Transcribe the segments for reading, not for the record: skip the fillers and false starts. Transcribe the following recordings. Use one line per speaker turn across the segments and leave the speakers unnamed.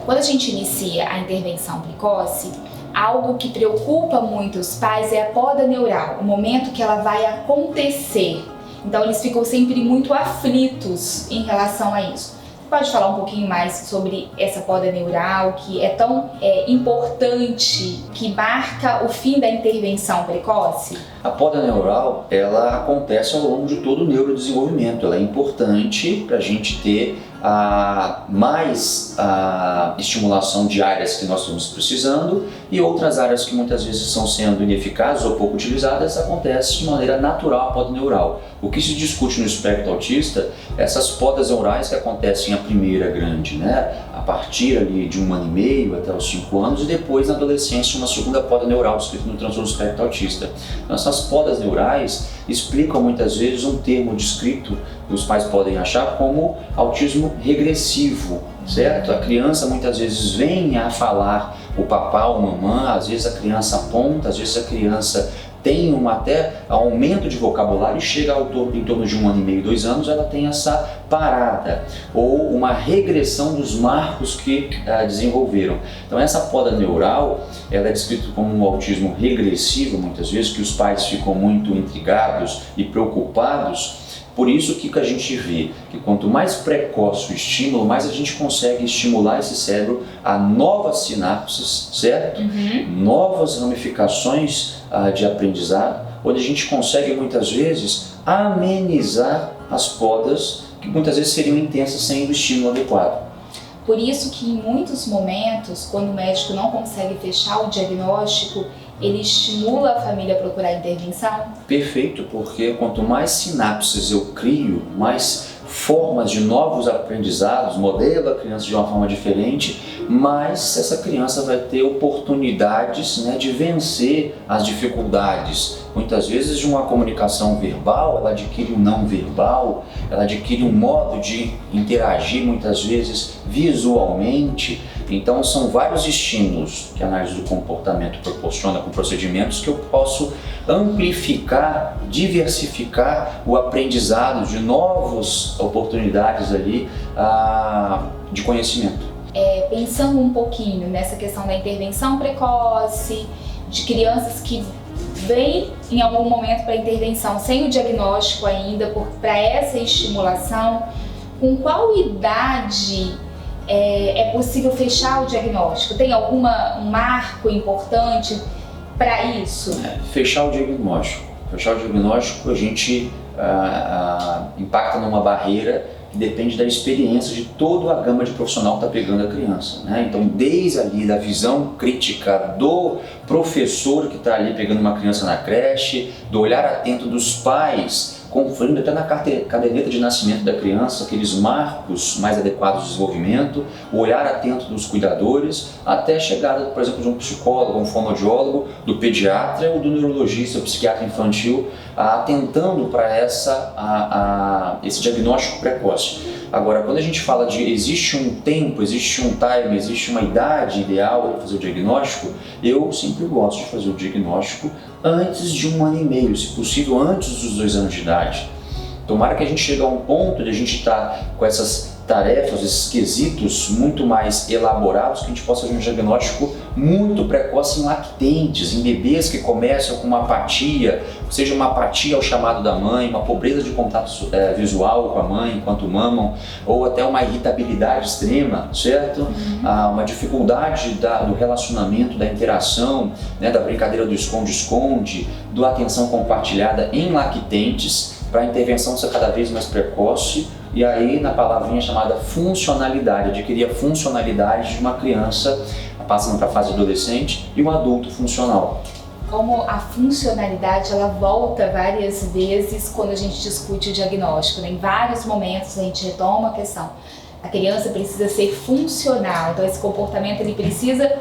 Quando a gente inicia a intervenção precoce, algo que preocupa muito os pais é a poda neural, o momento que ela vai acontecer. Então eles ficam sempre muito aflitos em relação a isso. Pode falar um pouquinho mais sobre essa poda neural, que é tão importante, que marca o fim da intervenção precoce?
A poda neural, ela acontece ao longo de todo o neurodesenvolvimento. Ela é importante para a gente ter mais estimulação de áreas que nós estamos precisando, e outras áreas que muitas vezes estão sendo ineficazes ou pouco utilizadas, acontece de maneira natural a poda neural. O que se discute no espectro autista, essas podas neurais que acontecem a primeira grande, né? A partir ali de 1 ano e meio até os 5 anos, e depois na adolescência uma segunda poda neural descrita no transtorno do espectro autista. Então, essas podas neurais explicam muitas vezes um termo descrito que os pais podem achar como autismo regressivo, certo? A criança muitas vezes vem a falar o papá ou mamã, às vezes a criança aponta, às vezes a criança tem até aumento de vocabulário e chega em torno de 1 ano e meio, 2 anos, ela tem essa parada ou uma regressão dos marcos que desenvolveram. Então essa poda neural, ela é descrita como um autismo regressivo muitas vezes, que os pais ficam muito intrigados e preocupados. Por isso que a gente vê que quanto mais precoce o estímulo, mais a gente consegue estimular esse cérebro a novas sinapses, certo? Novas ramificações de aprendizado, onde a gente consegue muitas vezes amenizar as podas que muitas vezes seriam intensas sem o estímulo adequado.
Por isso que em muitos momentos, quando o médico não consegue fechar o diagnóstico, ele estimula a família a procurar intervenção?
Perfeito, porque quanto mais sinapses eu crio, mais formas de novos aprendizados, modelo a criança de uma forma diferente, mais essa criança vai ter oportunidades, né, de vencer as dificuldades. Muitas vezes de uma comunicação verbal, ela adquire um não verbal, ela adquire um modo de interagir muitas vezes visualmente. Então são vários estímulos que a análise do comportamento proporciona com procedimentos que eu posso amplificar, diversificar o aprendizado de novas oportunidades ali de conhecimento.
Pensando um pouquinho nessa questão da intervenção precoce, de crianças que vêm em algum momento para a intervenção sem o diagnóstico ainda, para essa estimulação, com qual idade é possível fechar o diagnóstico? Tem algum marco importante para isso?
Fechar o diagnóstico. Fechar o diagnóstico, a gente impacta numa barreira que depende da experiência de toda a gama de profissional que está pegando a criança, né? Então, desde ali da visão crítica do professor que está ali pegando uma criança na creche, do olhar atento dos pais, conferindo até na caderneta de nascimento da criança aqueles marcos mais adequados de desenvolvimento, o olhar atento dos cuidadores, até a chegada, por exemplo, de um psicólogo, um fonoaudiólogo, do pediatra ou do neurologista, o psiquiatra infantil, atentando para esse diagnóstico precoce. Agora, quando a gente fala de existe um tempo, existe um time, existe uma idade ideal para fazer o diagnóstico, eu sempre gosto de fazer o diagnóstico antes de 1 ano e meio, se possível antes dos 2 anos de idade. Tomara que a gente chegue a um ponto de a gente estar com essas tarefas, esses quesitos muito mais elaborados, que a gente possa fazer um diagnóstico muito precoce em lactentes, em bebês que começam com uma apatia, seja uma apatia ao chamado da mãe, uma pobreza de contato visual com a mãe enquanto mamam, ou até uma irritabilidade extrema, certo? Uma dificuldade do relacionamento, da interação, né, da brincadeira do esconde-esconde, da atenção compartilhada em lactentes, para a intervenção ser cada vez mais precoce. E aí, na palavrinha chamada funcionalidade, adquirir a funcionalidade de uma criança passando para a fase adolescente e um adulto funcional.
Como a funcionalidade ela volta várias vezes quando a gente discute o diagnóstico, né? Em vários momentos a gente retoma a questão. A criança precisa ser funcional, então esse comportamento ele precisa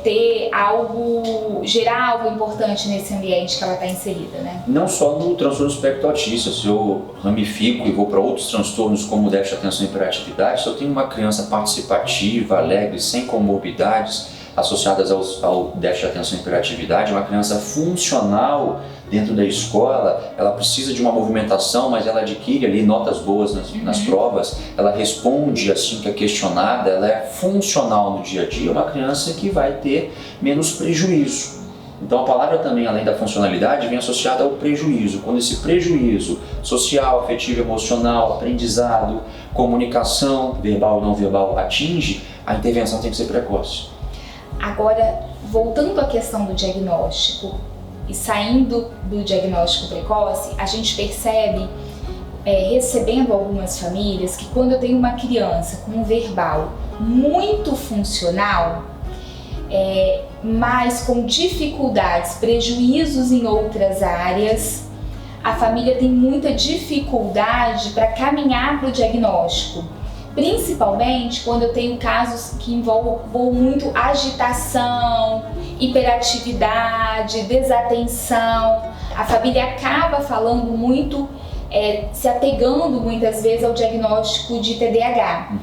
ter algo, gerar algo importante nesse ambiente que ela está inserida, né?
Não só no transtorno do espectro autista, se eu ramifico e vou para outros transtornos como déficit de atenção e hiperatividade, se eu tenho uma criança participativa, alegre, sem comorbidades, associadas ao déficit de atenção e hiperatividade. Uma criança funcional dentro da escola, ela precisa de uma movimentação, mas ela adquire ali notas boas nas provas, ela responde assim que é questionada, ela é funcional no dia a dia, uma criança que vai ter menos prejuízo. Então a palavra também, além da funcionalidade, vem associada ao prejuízo. Quando esse prejuízo social, afetivo, emocional, aprendizado, comunicação, verbal e não verbal atinge, a intervenção tem que ser precoce.
Agora, voltando à questão do diagnóstico e saindo do diagnóstico precoce, a gente percebe, recebendo algumas famílias, que quando eu tenho uma criança com um verbal muito funcional, mas com dificuldades, prejuízos em outras áreas, a família tem muita dificuldade para caminhar para o diagnóstico. Principalmente quando eu tenho casos que envolvam muito agitação, hiperatividade, desatenção. A família acaba falando muito, se apegando muitas vezes ao diagnóstico de TDAH.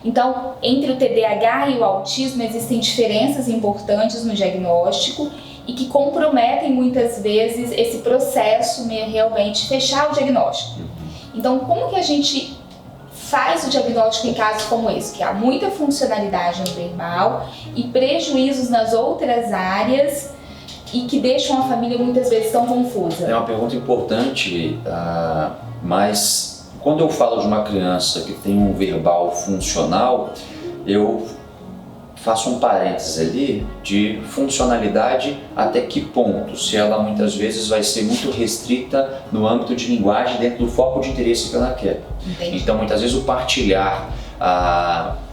Então, entre o TDAH e o autismo existem diferenças importantes no diagnóstico e que comprometem muitas vezes esse processo realmente fechar o diagnóstico. Então, como que a gente faz o diagnóstico em casos como esse, que há muita funcionalidade no verbal e prejuízos nas outras áreas e que deixam a família muitas vezes tão confusa?
É uma pergunta importante, mas quando eu falo de uma criança que tem um verbal funcional, eu faço um parênteses ali de funcionalidade até que ponto, se ela muitas vezes vai ser muito restrita no âmbito de linguagem dentro do foco de interesse que ela quer.
Entendi.
Então muitas vezes o partilhar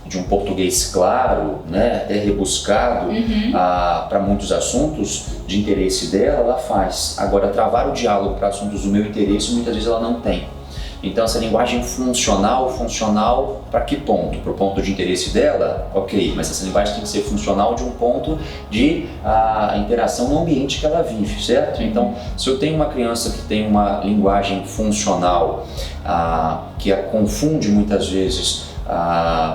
de um português claro, né, até rebuscado para muitos assuntos de interesse dela, ela faz. Agora, travar o diálogo para assuntos do meu interesse, muitas vezes ela não tem. Então essa linguagem funcional para que ponto? Para o ponto de interesse dela? Ok, mas essa linguagem tem que ser funcional de um ponto de interação no ambiente que ela vive, certo? Então, se eu tenho uma criança que tem uma linguagem funcional que a confunde muitas vezes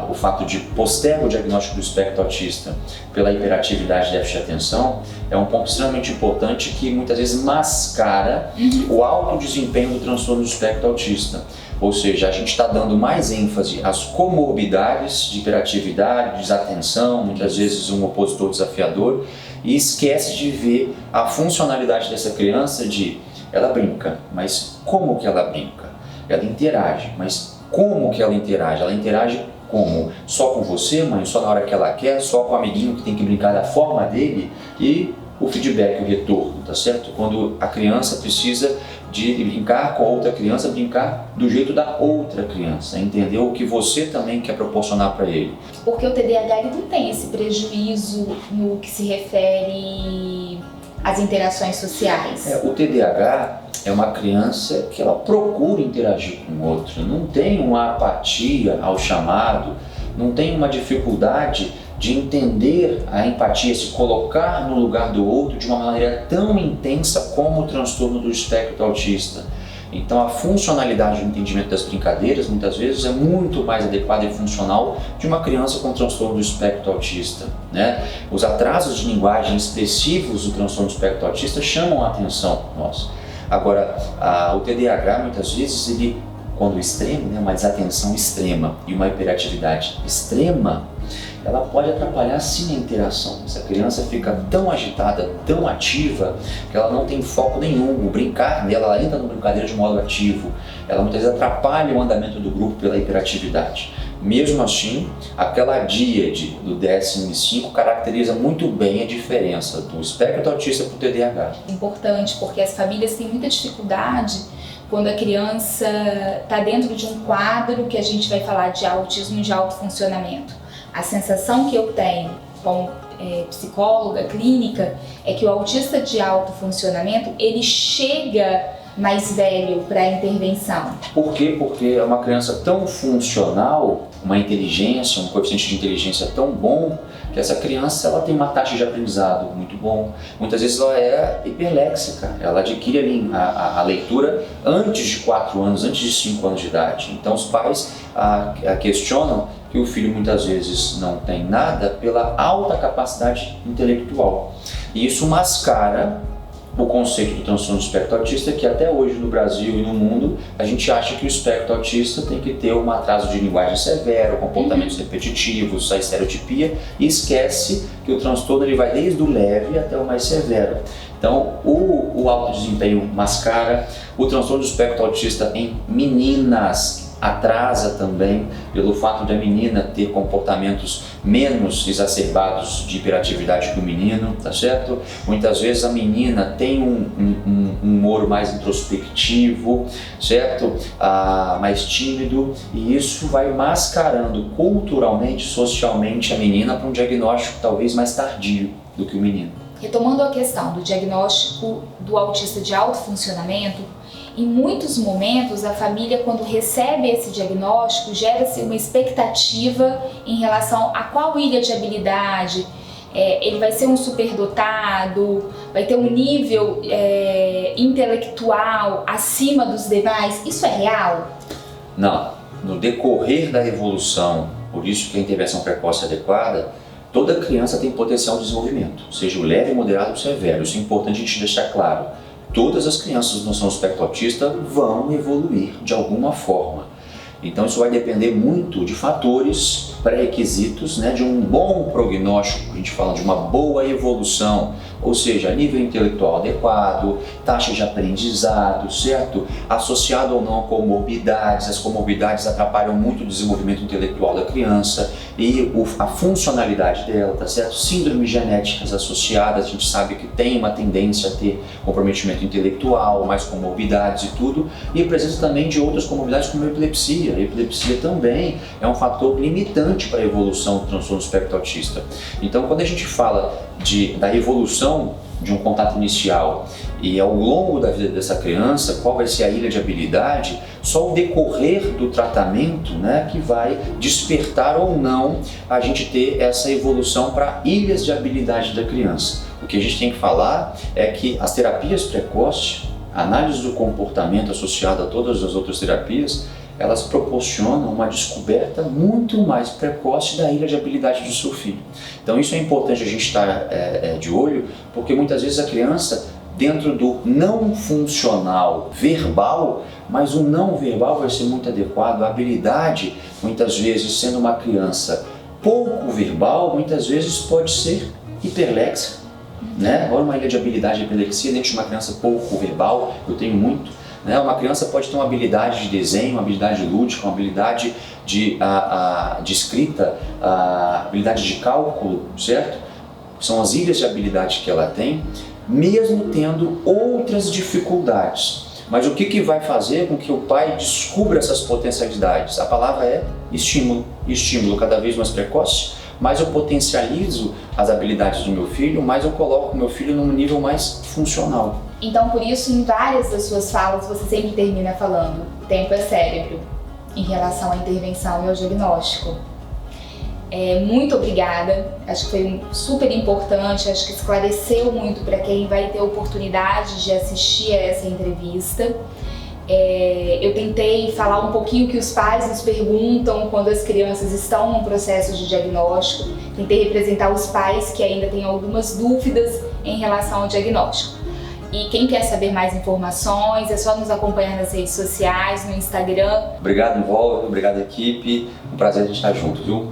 o fato de postergar o diagnóstico do espectro autista pela hiperatividade e déficit de atenção, é um ponto extremamente importante que muitas vezes mascara o alto desempenho do transtorno do espectro autista. Ou seja, a gente está dando mais ênfase às comorbidades de hiperatividade, desatenção, muitas vezes um opositor desafiador, e esquece de ver a funcionalidade dessa criança ela brinca, mas como que ela brinca? Ela interage, mas como que ela interage? Ela interage como? Só com você, mãe? Só na hora que ela quer? Só com o amiguinho que tem que brincar da forma dele? E o feedback, o retorno, tá certo? Quando a criança precisa de brincar com a outra criança, brincar do jeito da outra criança, entender o que você também quer proporcionar para ele.
Porque o TDAH ele não tem esse prejuízo no que se refere às interações sociais.
O TDAH é uma criança que ela procura interagir com o outro, não tem uma apatia ao chamado, não tem uma dificuldade de entender a empatia, se colocar no lugar do outro de uma maneira tão intensa como o transtorno do espectro autista. Então a funcionalidade do entendimento das brincadeiras muitas vezes é muito mais adequada e funcional de uma criança com transtorno do espectro autista, né? Os atrasos de linguagem expressivos do transtorno do espectro autista chamam a atenção nossa. Agora, o TDAH muitas vezes, ele, quando extremo, né, uma desatenção extrema e uma hiperatividade extrema, ela pode atrapalhar sim a interação. Essa criança fica tão agitada, tão ativa, que ela não tem foco nenhum. O brincar dela, ela entra no brincadeira de modo ativo. Ela muitas vezes atrapalha o andamento do grupo pela hiperatividade. Mesmo assim, aquela díade do DSM-5 caracteriza muito bem a diferença do espectro autista para o TDAH.
Importante, porque as famílias têm muita dificuldade quando a criança está dentro de um quadro que a gente vai falar de autismo de alto funcionamento. A sensação que eu tenho como psicóloga clínica é que o autista de alto funcionamento, ele chega mais velho para a intervenção?
Por quê? Porque é uma criança tão funcional, uma inteligência, um coeficiente de inteligência tão bom, que essa criança ela tem uma taxa de aprendizado muito bom. Muitas vezes ela é hiperléxica, ela adquire ali a leitura antes de 4 anos, antes de 5 anos de idade. Então os pais questionam que o filho muitas vezes não tem nada pela alta capacidade intelectual. E isso mascara o conceito do transtorno do espectro autista, que até hoje no Brasil e no mundo a gente acha que o espectro autista tem que ter um atraso de linguagem severo, comportamentos repetitivos, a estereotipia, e esquece que o transtorno ele vai desde o leve até o mais severo. Então o alto desempenho mascara, o transtorno do espectro autista em meninas atrasa também pelo fato da menina ter comportamentos menos exacerbados de hiperatividade que o menino, tá certo? Muitas vezes a menina tem um humor mais introspectivo, certo? Mais tímido, e isso vai mascarando culturalmente, socialmente a menina para um diagnóstico talvez mais tardio do que o menino.
Retomando a questão do diagnóstico do autista de alto funcionamento, em muitos momentos a família, quando recebe esse diagnóstico, gera-se uma expectativa em relação a qual ilha de habilidade, ele vai ser um superdotado, vai ter um nível intelectual acima dos demais. Isso é real?
Não. No decorrer da evolução, por isso que a intervenção precoce é adequada, toda criança tem potencial de desenvolvimento, seja o leve, moderado ou severo. Isso é importante a gente deixar claro. Todas as crianças do transtorno do espectro autista vão evoluir de alguma forma. Então isso vai depender muito de fatores pré-requisitos, né, de um bom prognóstico, a gente fala de uma boa evolução, ou seja, nível intelectual adequado, taxa de aprendizado, certo? Associado ou não a comorbidades, as comorbidades atrapalham muito o desenvolvimento intelectual da criança e a funcionalidade dela, tá certo? Síndromes genéticas associadas, a gente sabe que tem uma tendência a ter comprometimento intelectual, mais comorbidades e tudo, e a presença também de outras comorbidades como a epilepsia. A epilepsia também é um fator limitante para a evolução do transtorno do espectro autista. Então, quando a gente fala da evolução de um contato inicial e ao longo da vida dessa criança, qual vai ser a ilha de habilidade, só o decorrer do tratamento, né, que vai despertar ou não a gente ter essa evolução para ilhas de habilidade da criança. O que a gente tem que falar é que as terapias precoces, a análise do comportamento associada a todas as outras terapias, elas proporcionam uma descoberta muito mais precoce da ilha de habilidade do seu filho. Então isso é importante a gente estar de olho, porque muitas vezes a criança, dentro do não funcional verbal, mas o não verbal vai ser muito adequado. A habilidade, muitas vezes, sendo uma criança pouco verbal, muitas vezes pode ser hiperléxica, né? Agora uma ilha de habilidade de epilepsia dentro de uma criança pouco verbal, eu tenho muito. Uma criança pode ter uma habilidade de desenho, uma habilidade lúdica, uma habilidade de escrita, habilidade de cálculo, certo? São as ilhas de habilidade que ela tem, mesmo tendo outras dificuldades. Mas o que vai fazer com que o pai descubra essas potencialidades? A palavra é estímulo. Estímulo cada vez mais precoce, mais eu potencializo as habilidades do meu filho, mais eu coloco o meu filho num nível mais funcional.
Então, por isso, em várias das suas falas, você sempre termina falando tempo é cérebro, em relação à intervenção e ao diagnóstico. Muito obrigada, acho que foi super importante, acho que esclareceu muito para quem vai ter oportunidade de assistir a essa entrevista. Eu tentei falar um pouquinho que os pais nos perguntam quando as crianças estão num processo de diagnóstico. Tentei representar os pais que ainda têm algumas dúvidas em relação ao diagnóstico. E quem quer saber mais informações, é só nos acompanhar nas redes sociais, no Instagram.
Obrigado, Envolve, obrigado, equipe. Um prazer a gente estar junto, viu?